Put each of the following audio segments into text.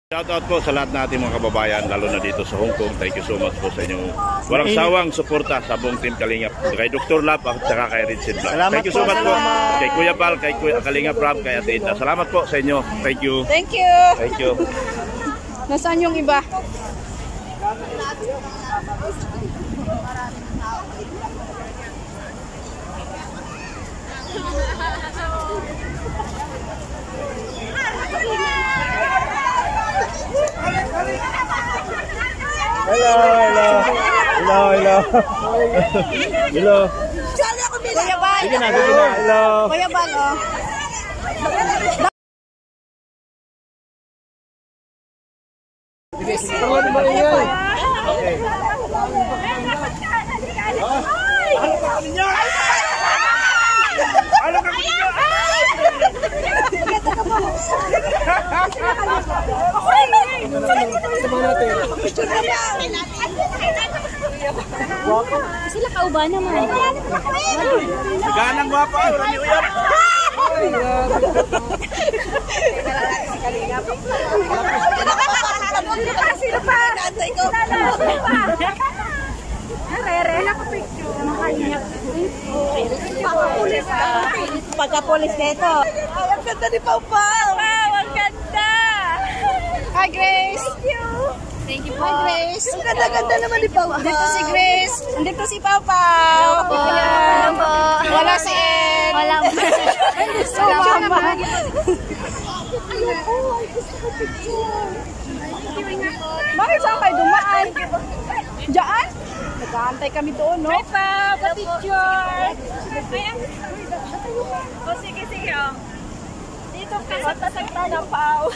Shoutout po sa lahat natin mga kababayan, lalo na dito sa Hong Kong. Thank you so much po sa inyong walang sawang suporta sa buong team Kalingap. Kay Dr. Lap at saka kay Richard Vlog. Thank you so much po. Kay Kuya Bal, kay Kuya Kalingap Rob, kay Ate Ida. Salamat po sa inyo. Thank you. Thank you. Thank you. Nasaan yung iba? Hello, hello. Hello, hello. Hello. Kuya Bal. Sige na, sige na. Hello. Kuya Bal, oh. Sila kauba naman. Ganang guwapa, wala niyo yan. Sila pa. Nantay ko. Pagka-polis nito. Ay, ang ganda ni Pau Pau. Wow, ang ganda! Hi, Grace. Thank you. Thank you po. Hi, Grace. Ang ganda-ganda naman ni Pau Pau. Dito si Grace. Andito si Pau Pau. Hello po. Wala si Ed. Wala po. So, mama. Bakit saan kayo dumaan? Diyan? Nag-aantay kami doon, no? Hi, Pao. Pa-picture. O, sige, sige. Oh. Dito ka sa tasagta ng Pao.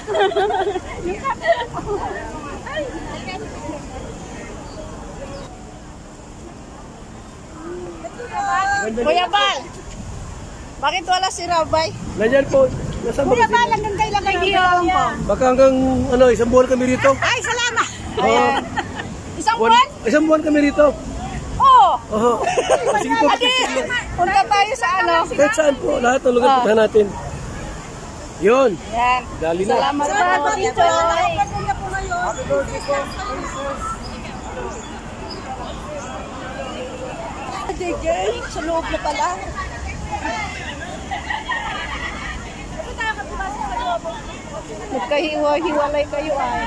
Kuya Bal, bakit wala si Rabay? Nandiyan po. Nasaan ba Kuya kasi? Bal, hanggang kailan kayo dito? Baka hanggang isang buwan kami rito. Ay, salamat! Ayan. Isang buwan? Isang buwan kami rito. Oo! Oo. Sige po. Adi, punta tayo sa ano? Kahit saan po. Lahat ng lugar puntahan natin. Yun. Yan. Dali na. Salamat po dito. Sa loob na pala. Magkahiwa-hiwalay kayo ay.